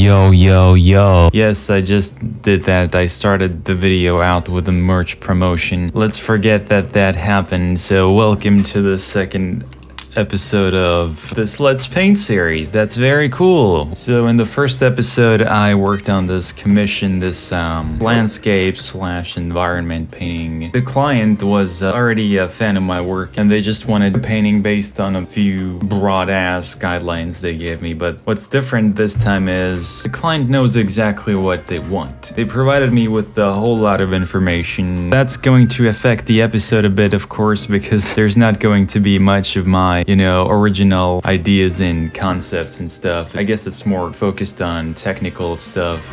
Yo, yo, yo. Yes, I just did that. I started the video out with a merch promotion. Let's forget that happened. So welcome to the second episode of this Let's Paint series. That's very cool. So in the first episode, I worked on this commission, this landscape / environment painting. The client was already a fan of my work, and they just wanted a painting based on a few broad-ass guidelines they gave me. But what's different this time is the client knows exactly what they want. They provided me with a whole lot of information. That's going to affect the episode a bit, of course, because there's not going to be much of my original ideas and concepts and stuff. I guess it's more focused on technical stuff.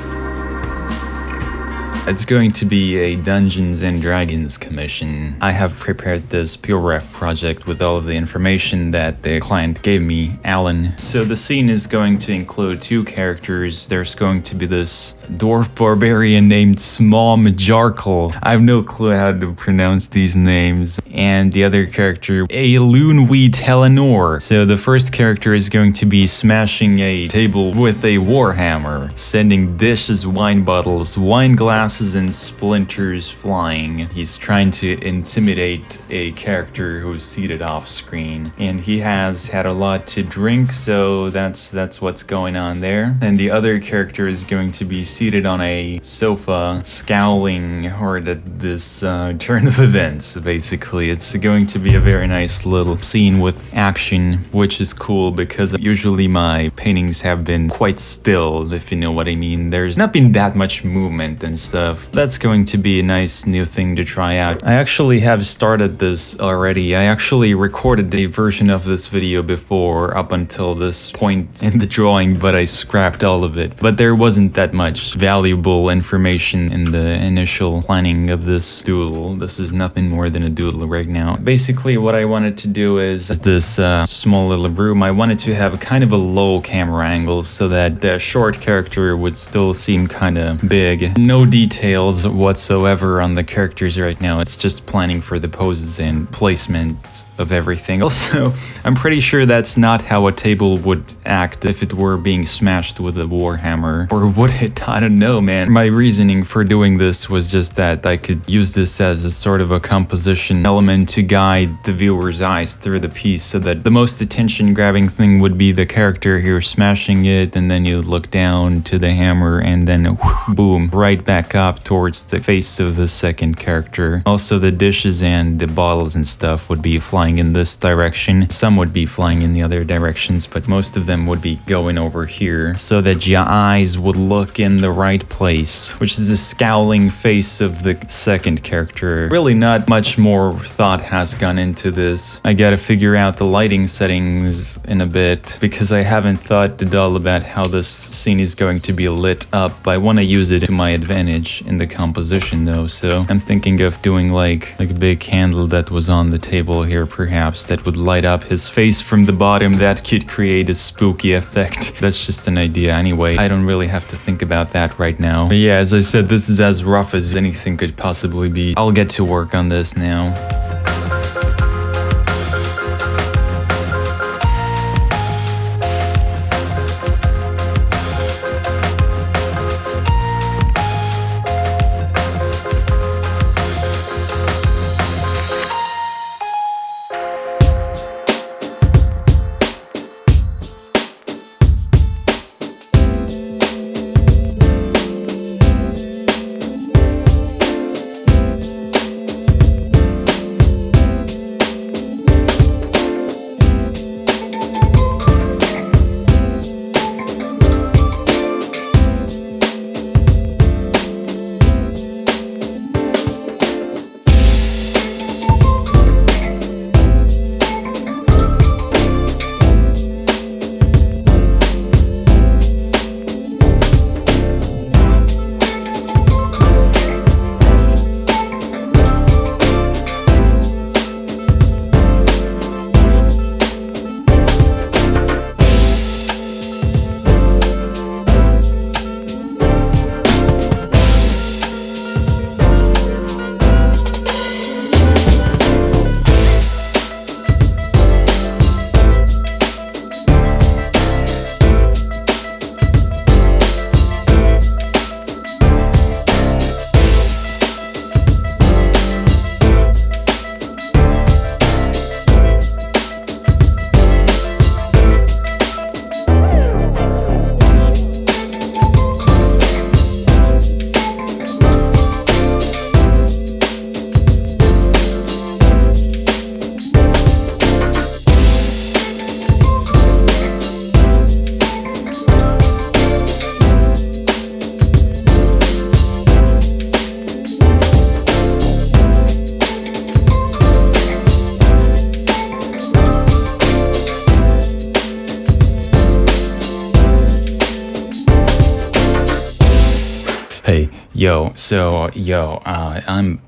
It's going to be a Dungeons and Dragons commission. I have prepared this pure ref project with all of the information that the client gave me, Alan. So the scene is going to include two characters. There's going to be this dwarf barbarian named Small Majarkle. I have no clue how to pronounce these names. And the other character, a Loonwee Telenor. So the first character is going to be smashing a table with a warhammer, sending dishes, wine bottles, wine glasses, and splinters flying. He's trying to intimidate a character who's seated off screen, and he has had a lot to drink, so that's what's going on there. And the other character is going to be seated on a sofa, scowling hard at this turn of events. Basically, it's going to be a very nice little scene with action, which is cool because usually my paintings have been quite still, if you know what I mean. There's not been that much movement and stuff. That's going to be a nice new thing to try out. I actually have started this already. I actually recorded a version of this video before up until this point in the drawing, but I scrapped all of it. But there wasn't that much valuable information in the initial planning of this doodle. This is nothing more than a doodle right now. Basically, what I wanted to do is this small little room. I wanted to have a kind of a low camera angle so that the short character would still seem kind of big. No details whatsoever on the characters right now. It's just planning for the poses and placement of everything. Also, I'm pretty sure that's not how a table would act if it were being smashed with a warhammer. Or would it? I don't know, man. My reasoning for doing this was just that I could use this as a sort of a composition element to guide the viewer's eyes through the piece, so that the most attention-grabbing thing would be the character here smashing it, and then you look down to the hammer, and then boom, right back up towards the face of the second character. Also, the dishes and the bottles and stuff would be flying in this direction. Some would be flying in the other directions, but most of them would be going over here, so that your eyes would look in the right place, which is the scowling face of the second character. Really not much more thought has gone into this. I gotta figure out the lighting settings in a bit, because I haven't thought at all about how this scene is going to be lit up. I want to use it to my advantage in the composition though, so I'm thinking of doing like a big candle that was on the table here, perhaps, that would light up his face from the bottom. That could create a spooky effect. That's just an idea anyway. I don't really have to think about that right now. But yeah, as I said, this is as rough as anything could possibly be. I'll get to work on this now.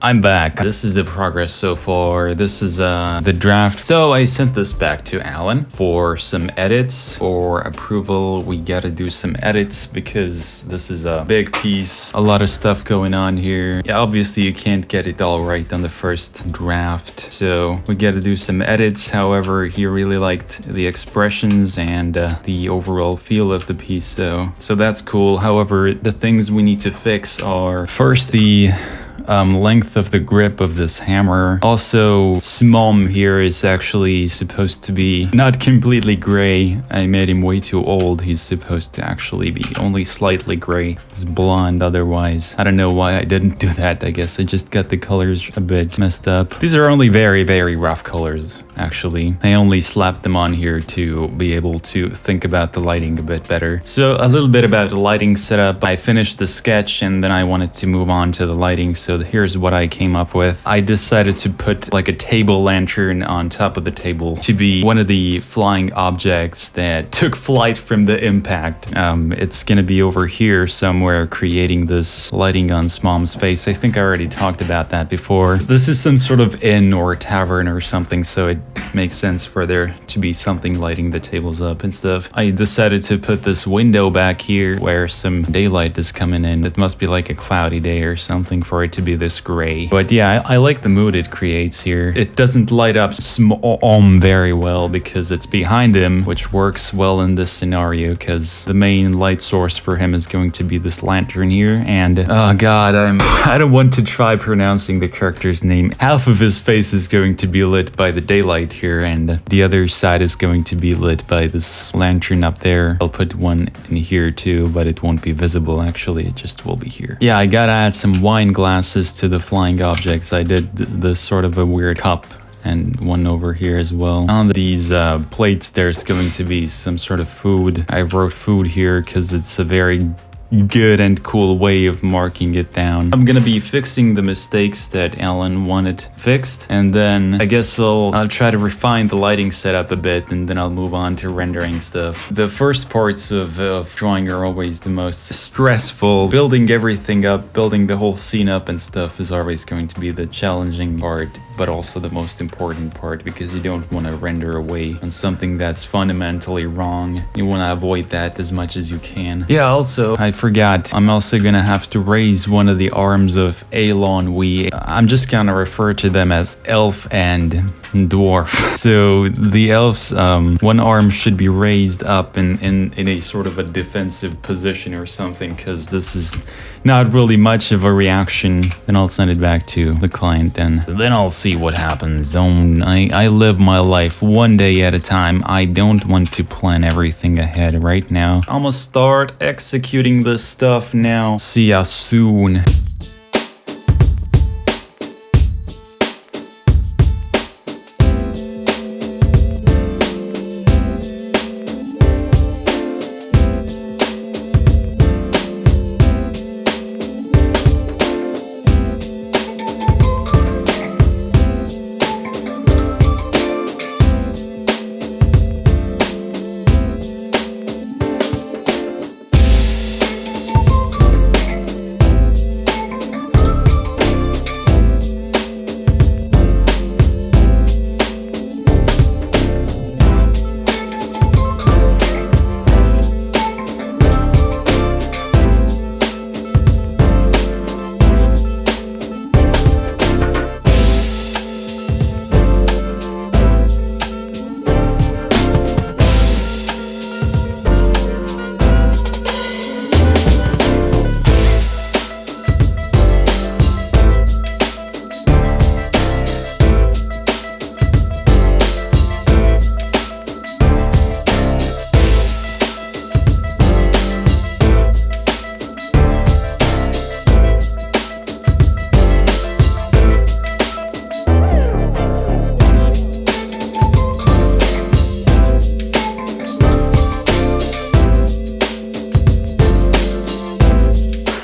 I'm back. This is the progress so far. This is the draft. So I sent this back to Alan for some edits. For approval, we gotta do some edits because this is a big piece. A lot of stuff going on here. Yeah, obviously you can't get it all right on the first draft. So we gotta do some edits. However, he really liked the expressions and the overall feel of the piece. So that's cool. However, the things we need to fix are first the length of the grip of this hammer. Also, Smom here is actually supposed to be not completely gray. I made him way too old. He's supposed to actually be only slightly gray. He's blonde otherwise. I don't know why I didn't do that. I guess I just got the colors a bit messed up. These are only very, very rough colors, actually. I only slapped them on here to be able to think about the lighting a bit better. So a little bit about the lighting setup. I finished the sketch and then I wanted to move on to the lighting. So here's what I came up with. I decided to put like a table lantern on top of the table to be one of the flying objects that took flight from the impact. It's gonna be over here somewhere creating this lighting on Smom's face. I think I already talked about that before. This is some sort of inn or tavern or something, so it makes sense for there to be something lighting the tables up and stuff. I decided to put this window back here where some daylight is coming in. It must be like a cloudy day or something for it to be this gray. But yeah, I like the mood it creates here. It doesn't light up Smom very well because it's behind him, which works well in this scenario because the main light source for him is going to be this lantern here. And oh god, I don't want to try pronouncing the character's name. Half of his face is going to be lit by the daylight here and the other side is going to be lit by this lantern up there. I'll put one in here too, but it won't be visible actually, it just will be here. Yeah, I gotta add some wine glasses to the flying objects. I did this sort of a weird cup and one over here as well. On these plates there's going to be some sort of food. I wrote food here because it's a very good and cool way of marking it down. I'm gonna be fixing the mistakes that Alan wanted fixed, and then I guess I'll try to refine the lighting setup a bit, and then I'll move on to rendering stuff. The first parts of drawing are always the most stressful. Building everything up, building the whole scene up and stuff is always going to be the challenging part, but also the most important part because you don't want to render away on something that's fundamentally wrong. You want to avoid that as much as you can. Yeah, also, I forgot, I'm also gonna have to raise one of the arms of Elon Wee. I'm just gonna refer to them as elf and dwarf. So the elves, one arm should be raised up in a sort of a defensive position or something, because this is not really much of a reaction. Then I'll send it back to the client and then I'll see what happens. I live my life one day at a time. I don't want to plan everything ahead right now. I'm gonna start executing this stuff now. See ya soon.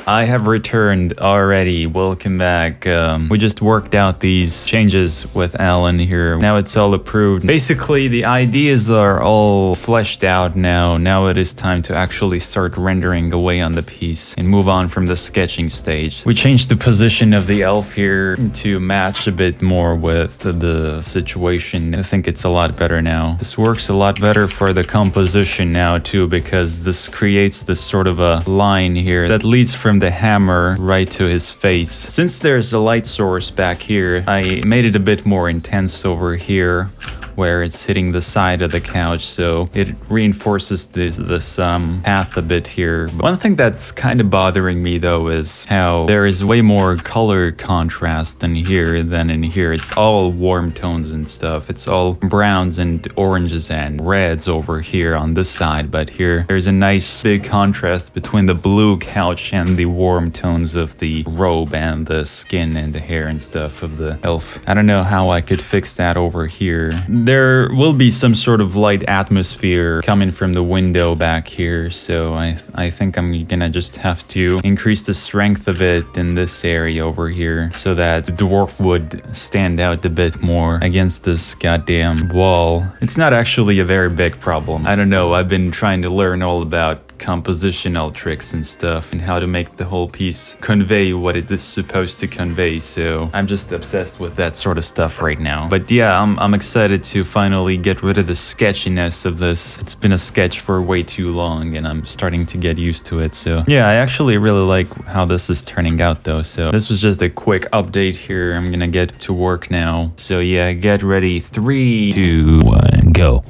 I have returned already. Welcome back. We just worked out these changes with Alan here. Now it's all approved. Basically, the ideas are all fleshed out now. Now it is time to actually start rendering away on the piece and move on from the sketching stage. We changed the position of the elf here to match a bit more with the situation. I think it's a lot better now. This works a lot better for the composition now too, because this creates this sort of a line here that leads from the hammer right to his face. Since there's a light source back here, I made it a bit more intense over here where it's hitting the side of the couch, so it reinforces this path a bit here. But one thing that's kind of bothering me though is how there is way more color contrast in here than in here. It's all warm tones and stuff. It's all browns and oranges and reds over here on this side, but here there's a nice big contrast between the blue couch and the warm tones of the robe and the skin and the hair and stuff of the elf. I don't know how I could fix that over here. There will be some sort of light atmosphere coming from the window back here, so I think I'm gonna just have to increase the strength of it in this area over here so that the dwarf would stand out a bit more against this goddamn wall. It's not actually a very big problem. I don't know, I've been trying to learn all about compositional tricks and stuff and how to make the whole piece convey what it is supposed to convey, so I'm just obsessed with that sort of stuff right now. But yeah, I'm excited to finally get rid of the sketchiness of this. It's been a sketch for way too long and I'm starting to get used to it, so yeah, I actually really like how this is turning out though. So this was just a quick update here. I'm gonna get to work now, so yeah, get ready. 3, 2, 1, go.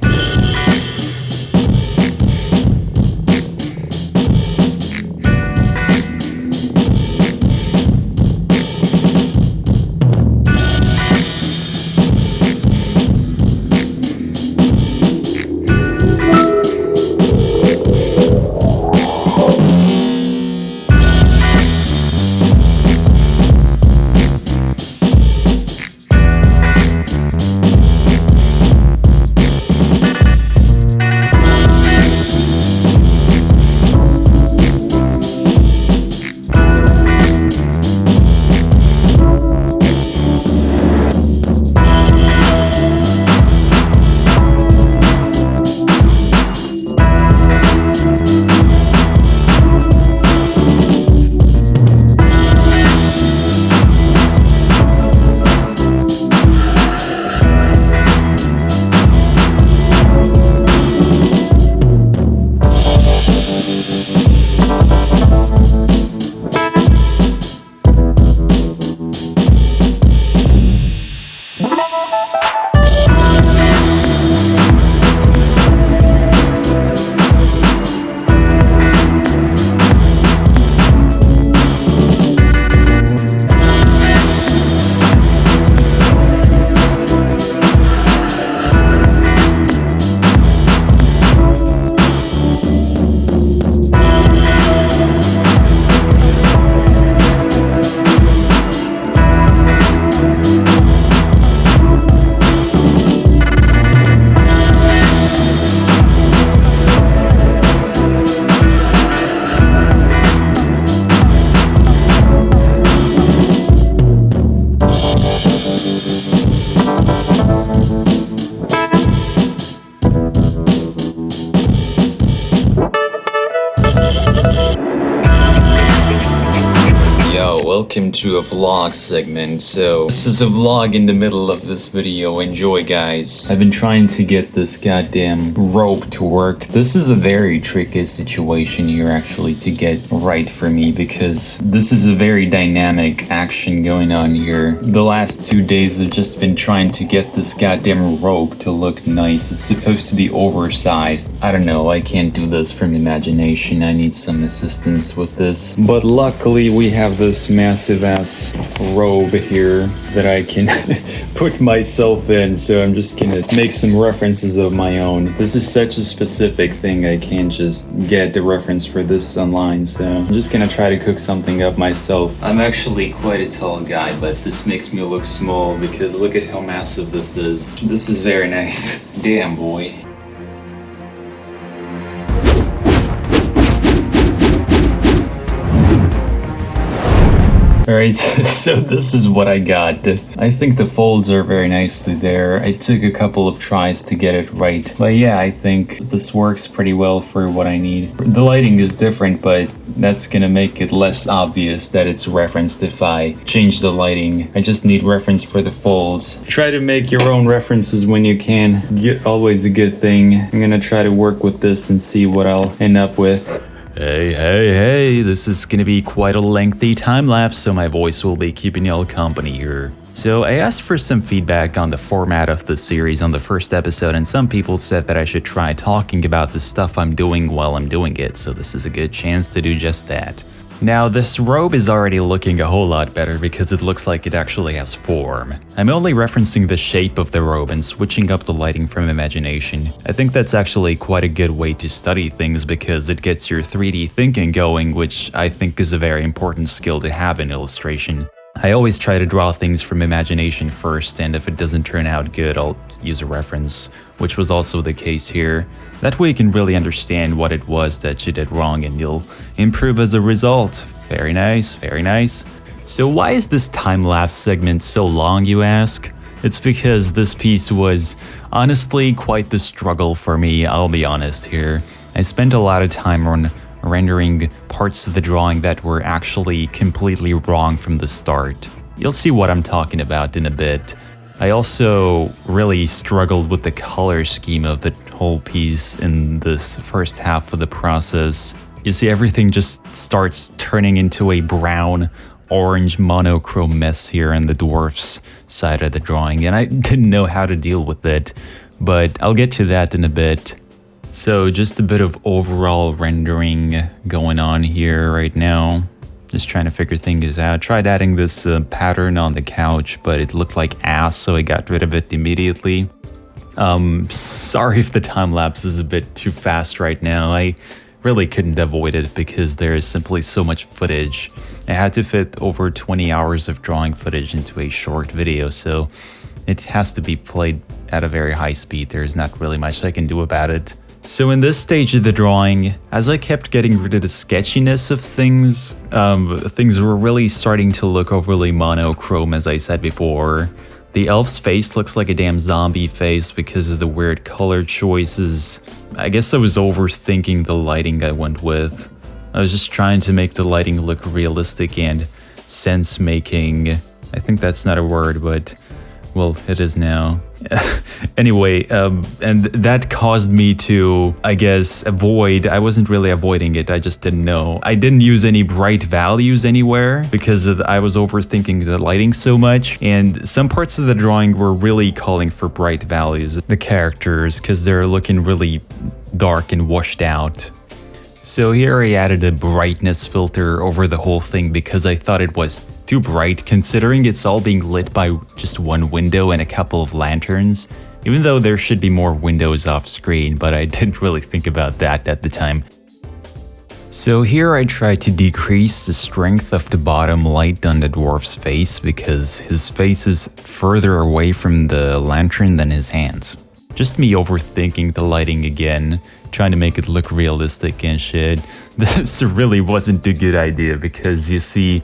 Welcome to a vlog segment. So this is a vlog in the middle of this video. Enjoy, guys. I've been trying to get this goddamn rope to work. This is a very tricky situation here actually to get right for me, because this is a very dynamic action going on here. The last 2 days I've just been trying to get this goddamn rope to look nice. It's supposed to be oversized. I don't know, I can't do this from imagination. I need some assistance with this. But luckily we have this massive ass robe here that I can put myself in, so I'm just gonna make some references of my own. This is such a specific thing, I can't just get the reference for this online, so I'm just gonna try to cook something up myself. I'm actually quite a tall guy, but this makes me look small because look at how massive this is. This is very nice. Damn, boy. Alright, so this is what I got. I think the folds are very nicely there. I took a couple of tries to get it right. But yeah, I think this works pretty well for what I need. The lighting is different, but that's gonna make it less obvious that it's referenced if I change the lighting. I just need reference for the folds. Try to make your own references when you can. Always a good thing. I'm gonna try to work with this and see what I'll end up with. Hey, this is gonna be quite a lengthy time-lapse, so my voice will be keeping y'all company here. So I asked for some feedback on the format of the series on the first episode, and some people said that I should try talking about the stuff I'm doing while I'm doing it, so this is a good chance to do just that. Now, this robe is already looking a whole lot better because it looks like it actually has form. I'm only referencing the shape of the robe and switching up the lighting from imagination. I think that's actually quite a good way to study things because it gets your 3D thinking going, which I think is a very important skill to have in illustration. I always try to draw things from imagination first, and if it doesn't turn out good, I'll use a reference, which was also the case here. That way you can really understand what it was that you did wrong and you'll improve as a result. Very nice, very nice. So why is this time-lapse segment so long, you ask? It's because this piece was honestly quite the struggle for me, I'll be honest here. I spent a lot of time on rendering parts of the drawing that were actually completely wrong from the start. You'll see what I'm talking about in a bit. I also really struggled with the color scheme of the whole piece in this first half of the process. You see, everything just starts turning into a brown, orange monochrome mess here on the dwarf's side of the drawing, and I didn't know how to deal with it, but I'll get to that in a bit. So just a bit of overall rendering going on here right now. Just trying to figure things out. Tried adding this pattern on the couch, but it looked like ass, so I got rid of it immediately. Sorry if the time lapse is a bit too fast right now. I really couldn't avoid it because there is simply so much footage. I had to fit over 20 hours of drawing footage into a short video, so it has to be played at a very high speed. There's not really much I can do about it. So in this stage of the drawing, as I kept getting rid of the sketchiness of things, things were really starting to look overly monochrome, as I said before. The elf's face looks like a damn zombie face because of the weird color choices. I guess I was overthinking the lighting I went with. I was just trying to make the lighting look realistic and sense-making. I think that's not a word, but well, it is now. Anyway, and that caused me to, I guess, I wasn't really avoiding it, I just didn't know. I didn't use any bright values anywhere because I was overthinking the lighting so much, and some parts of the drawing were really calling for bright values, the characters, because they're looking really dark and washed out. So here I added a brightness filter over the whole thing because I thought it was too bright considering it's all being lit by just one window and a couple of lanterns, even though there should be more windows off screen, but I didn't really think about that at the time. So here I tried to decrease the strength of the bottom light on the dwarf's face because his face is further away from the lantern than his hands. Just me overthinking the lighting again, trying to make it look realistic and shit. This really wasn't a good idea because you see,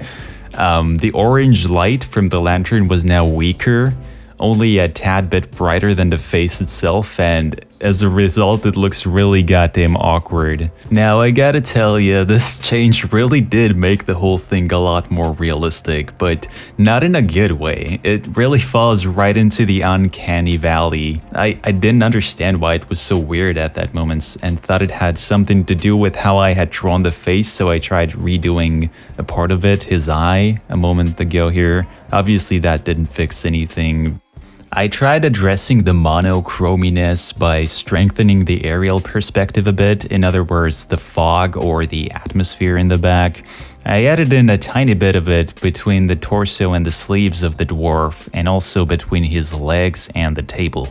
the orange light from the lantern was now weaker, only a tad bit brighter than the face itself, and as a result it looks really goddamn awkward. Now I gotta tell ya, this change really did make the whole thing a lot more realistic, but not in a good way. It really falls right into the uncanny valley. I didn't understand why it was so weird at that moment and thought it had something to do with how I had drawn the face, so I tried redoing a part of it, his eye, a moment ago here. Obviously that didn't fix anything. I tried addressing the monochrominess by strengthening the aerial perspective a bit, in other words, the fog or the atmosphere in the back. I added in a tiny bit of it between the torso and the sleeves of the dwarf, and also between his legs and the table.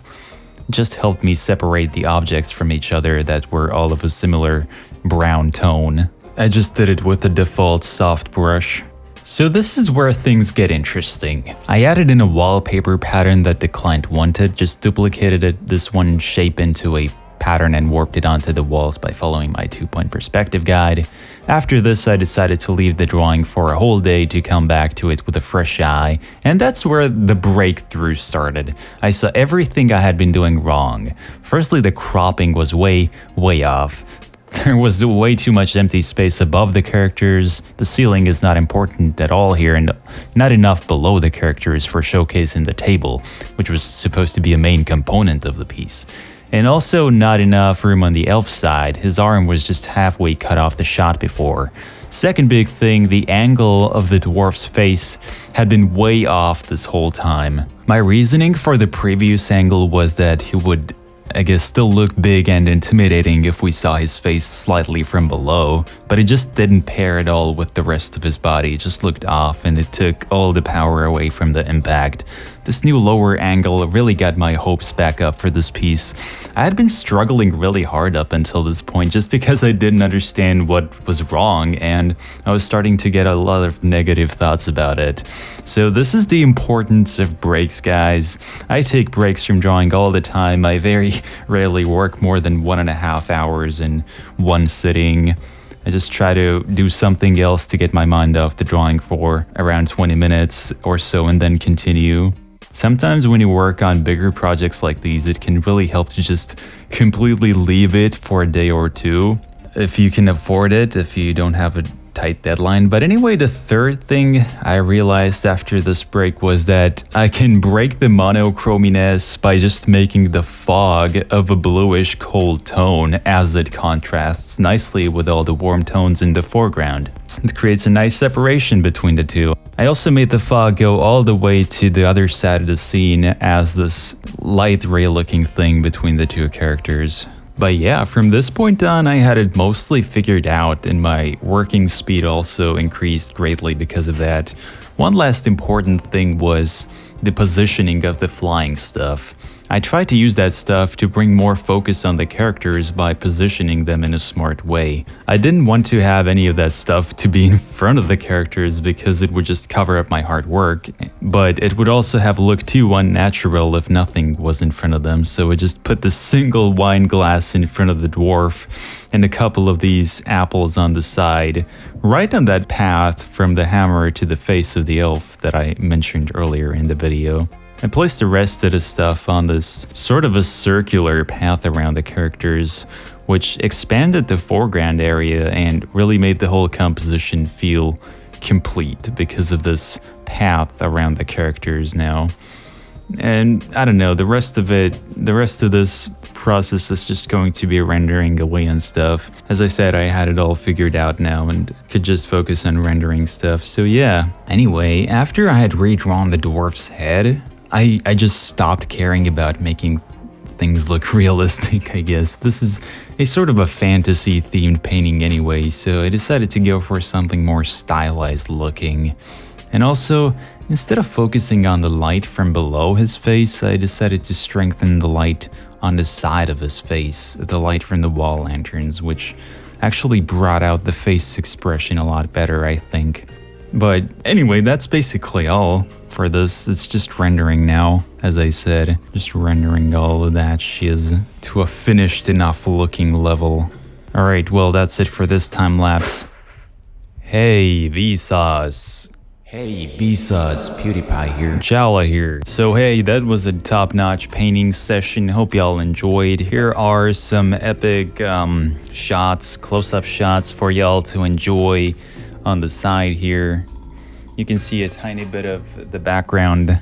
It just helped me separate the objects from each other that were all of a similar brown tone. I just did it with the default soft brush. So this is where things get interesting. I added in a wallpaper pattern that the client wanted, just duplicated this one shape into a pattern and warped it onto the walls by following my 2-point perspective guide. After this, I decided to leave the drawing for a whole day to come back to it with a fresh eye, and that's where the breakthrough started. I saw everything I had been doing wrong. Firstly, the cropping was way off. There was way too much empty space above the characters. The ceiling is not important at all here, and not enough below the characters for showcasing the table, which was supposed to be a main component of the piece. And also not enough room on the elf side. His arm was just halfway cut off the shot before. Second big thing, the angle of the dwarf's face had been way off this whole time. My reasoning for the previous angle was that he would, I guess, still look big and intimidating if we saw his face slightly from below, but it just didn't pair at all with the rest of his body. It just looked off and it took all the power away from the impact. This new lower angle really got my hopes back up for this piece. I had been struggling really hard up until this point just because I didn't understand what was wrong, and I was starting to get a lot of negative thoughts about it. So this is the importance of breaks, guys. I take breaks from drawing all the time. I very rarely work more than 1.5 hours in one sitting. I just try to do something else to get my mind off the drawing for around 20 minutes or so and then continue. Sometimes when you work on bigger projects like these, it can really help to just completely leave it for a day or two, if you can afford it, if you don't have a tight deadline. But anyway, the third thing I realized after this break was that I can break the monochrominess by just making the fog of a bluish cold tone as it contrasts nicely with all the warm tones in the foreground. It creates a nice separation between the two. I also made the fog go all the way to the other side of the scene as this light ray looking thing between the two characters. But yeah, from this point on, I had it mostly figured out, and my working speed also increased greatly because of that. One last important thing was the positioning of the flying stuff. I tried to use that stuff to bring more focus on the characters by positioning them in a smart way. I didn't want to have any of that stuff to be in front of the characters because it would just cover up my hard work, but it would also have looked too unnatural if nothing was in front of them, so I just put the single wine glass in front of the dwarf and a couple of these apples on the side, right on that path from the hammer to the face of the elf that I mentioned earlier in the video. I placed the rest of the stuff on this sort of a circular path around the characters, which expanded the foreground area and really made the whole composition feel complete because of this path around the characters now. And I don't know, the rest of this process is just going to be rendering away and stuff. As I said, I had it all figured out now and could just focus on rendering stuff. So yeah. Anyway, after I had redrawn the dwarf's head, I just stopped caring about making things look realistic, I guess. This is a sort of a fantasy-themed painting anyway, so I decided to go for something more stylized looking. And also, instead of focusing on the light from below his face, I decided to strengthen the light on the side of his face, the light from the wall lanterns, which actually brought out the face expression a lot better, I think. But anyway, that's basically all for this. It's just rendering now, as I said, just rendering all of that shiz to a finished enough looking level. Alright, well that's it for this time lapse. Hey, Vsauce. Hey, Vsauce, PewDiePie here. Challa here. So hey, that was a top-notch painting session. Hope y'all enjoyed. Here are some epic shots, close-up shots for y'all to enjoy on the side here. You can see a tiny bit of the background,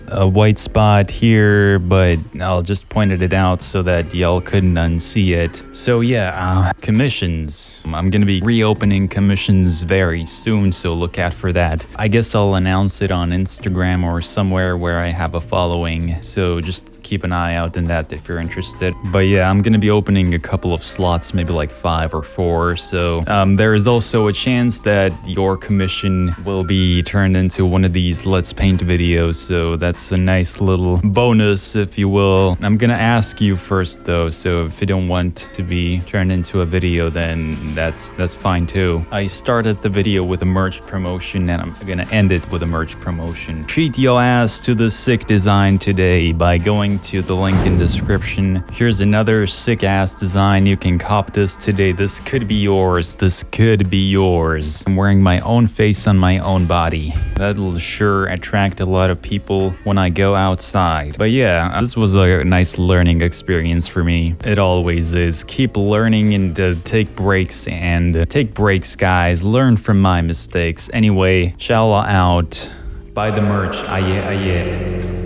a white spot here, but I'll just pointed it out so that y'all couldn't unsee it. So yeah, commissions. I'm gonna be reopening commissions very soon, so look out for that. I guess I'll announce it on Instagram or somewhere where I have a following, so just keep an eye out in that if you're interested. But yeah, I'm gonna be opening a couple of slots, maybe like 5 or 4, so there is also a chance that your commission will be turned into one of these Let's Paint videos, so that's a nice little bonus, if you will. I'm gonna ask you first though, so if you don't want to be turned into a video, then that's fine too. I started the video with a merch promotion and I'm gonna end it with a merch promotion. Treat your ass to the sick design today by going to the link in description. Here's another sick ass design. You can cop this today. This could be yours. This could be yours. I'm wearing my own face on my own body. That'll sure attract a lot of people when I go outside. But yeah, this was a nice learning experience for me. It always is. Keep learning and take breaks, guys. Learn from my mistakes. Anyway, Challa out. Buy the merch. Aye, aye.